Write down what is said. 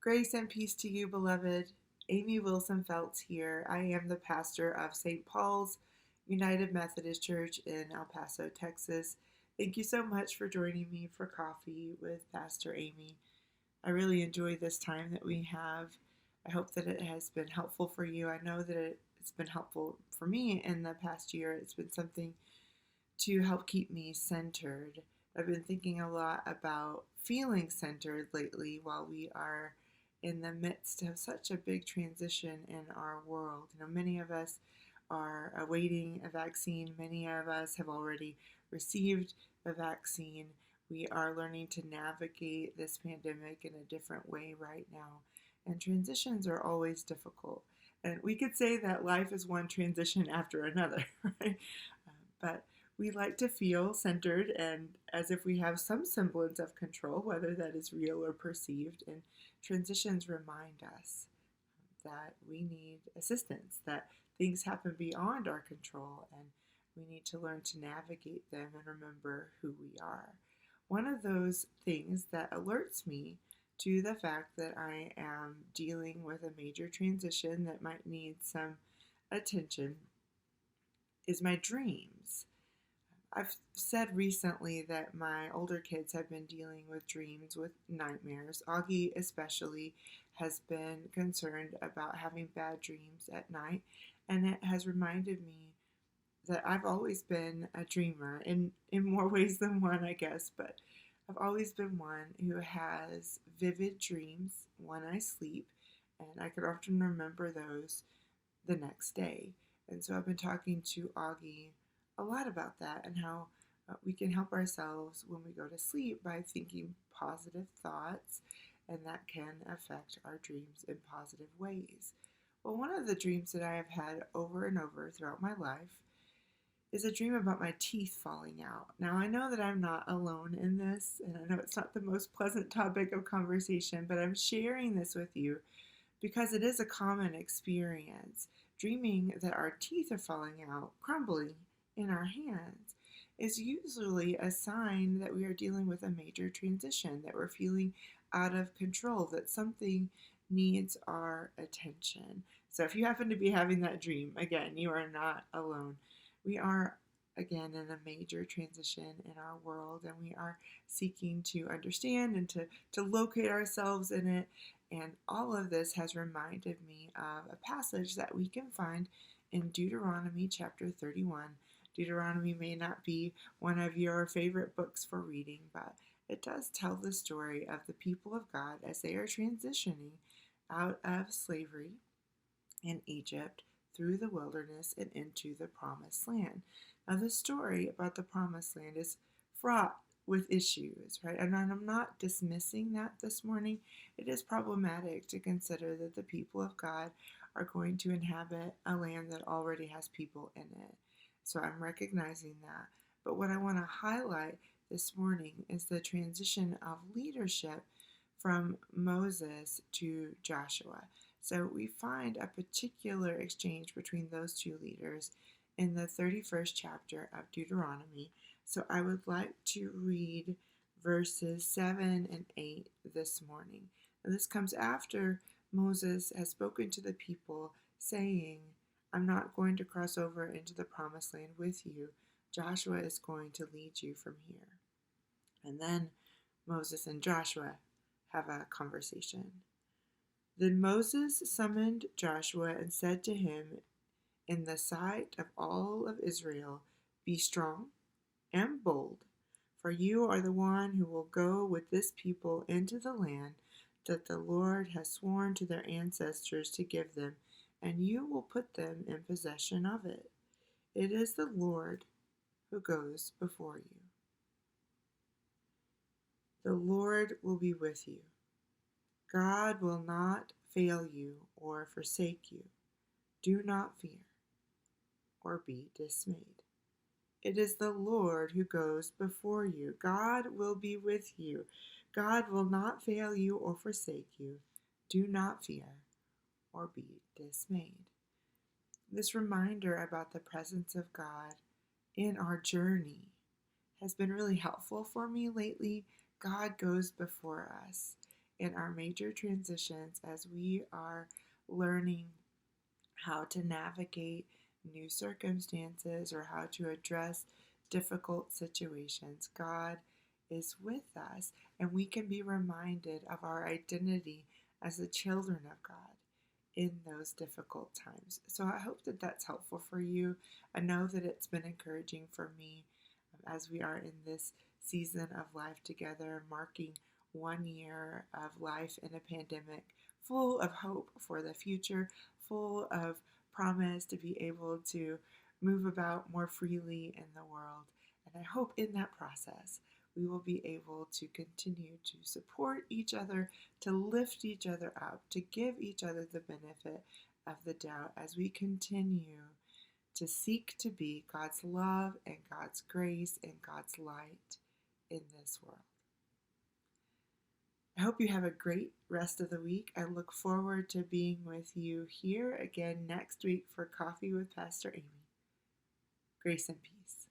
Grace and peace to you, beloved. Amy Wilson Feltz here. I am the pastor of St. Paul's United Methodist Church in El Paso, Texas. Thank you so much for joining me for coffee with Pastor Amy. I really enjoy this time that we have. I hope that it has been helpful for you. I know that it's been helpful for me in the past year. It's been something to help keep me centered. I've been thinking a lot about feeling centered lately while we are in the midst of such a big transition in our world. Many of us are awaiting a vaccine, many of us have already received a vaccine. We are learning to navigate this pandemic in a different way right now, and transitions are always difficult. And we could say that life is one transition after another, right? But we like to feel centered and as if we have some semblance of control, whether that is real or perceived. And transitions remind us that we need assistance, that things happen beyond our control, and we need to learn to navigate them and remember who we are. One of those things that alerts me to the fact that I am dealing with a major transition that might need some attention is my dreams. I've said recently that my older kids have been dealing with dreams, with nightmares. Augie, especially, has been concerned about having bad dreams at night, and it has reminded me that I've always been a dreamer in more ways than one, I guess, but I've always been one who has vivid dreams when I sleep, and I could often remember those the next day. And so I've been talking to Augie a lot about that and how we can help ourselves when we go to sleep by thinking positive thoughts, and that can affect our dreams in positive ways. Well, one of the dreams that I have had over and over throughout my life is a dream about my teeth falling out. Now, I know that I'm not alone in this, and I know it's not the most pleasant topic of conversation, but I'm sharing this with you because it is a common experience. Dreaming that our teeth are falling out, crumbling in our hands, is usually a sign that we are dealing with a major transition, that we're feeling out of control, that something needs our attention. So if you happen to be having that dream, again, you are not alone. We are, again, in a major transition in our world, and we are seeking to understand and to locate ourselves in it. And all of this has reminded me of a passage that we can find in Deuteronomy chapter 31. Deuteronomy may not be one of your favorite books for reading, but it does tell the story of the people of God as they are transitioning out of slavery in Egypt through the wilderness and into the promised land. Now, the story about the promised land is fraught with issues, right? And I'm not dismissing that this morning. It is problematic to consider that the people of God are going to inhabit a land that already has people in it. So I'm recognizing that. But what I want to highlight this morning is the transition of leadership from Moses to Joshua. So we find a particular exchange between those two leaders in the 31st chapter of Deuteronomy. So I would like to read verses 7 and 8 this morning. Now, this comes after Moses has spoken to the people, saying, I'm not going to cross over into the promised land with you. Joshua is going to lead you from here. And then Moses and Joshua have a conversation. Then Moses summoned Joshua and said to him, in the sight of all of Israel, be strong and bold, for you are the one who will go with this people into the land that the Lord has sworn to their ancestors to give them, and you will put them in possession of it. It is the Lord who goes before you. The Lord will be with you. God will not fail you or forsake you. Do not fear or be dismayed. It is the Lord who goes before you. God will be with you. God will not fail you or forsake you. Do not fear or be dismayed. This reminder about the presence of God in our journey has been really helpful for me lately. God goes before us. in our major transitions as we are learning how to navigate new circumstances or how to address difficult situations. God is with us, and we can be reminded of our identity as the children of God in those difficult times. So I hope that that's helpful for you. I know that it's been encouraging for me as we are in this season of life together, marking 1 year of life in a pandemic, full of hope for the future, full of promise to be able to move about more freely in the world. And I hope in that process we will be able to continue to support each other, to lift each other up, to give each other the benefit of the doubt as we continue to seek to be God's love and God's grace and God's light in this world. I hope you have a great rest of the week. I look forward to being with you here again next week for Coffee with Pastor Amy. Grace and peace.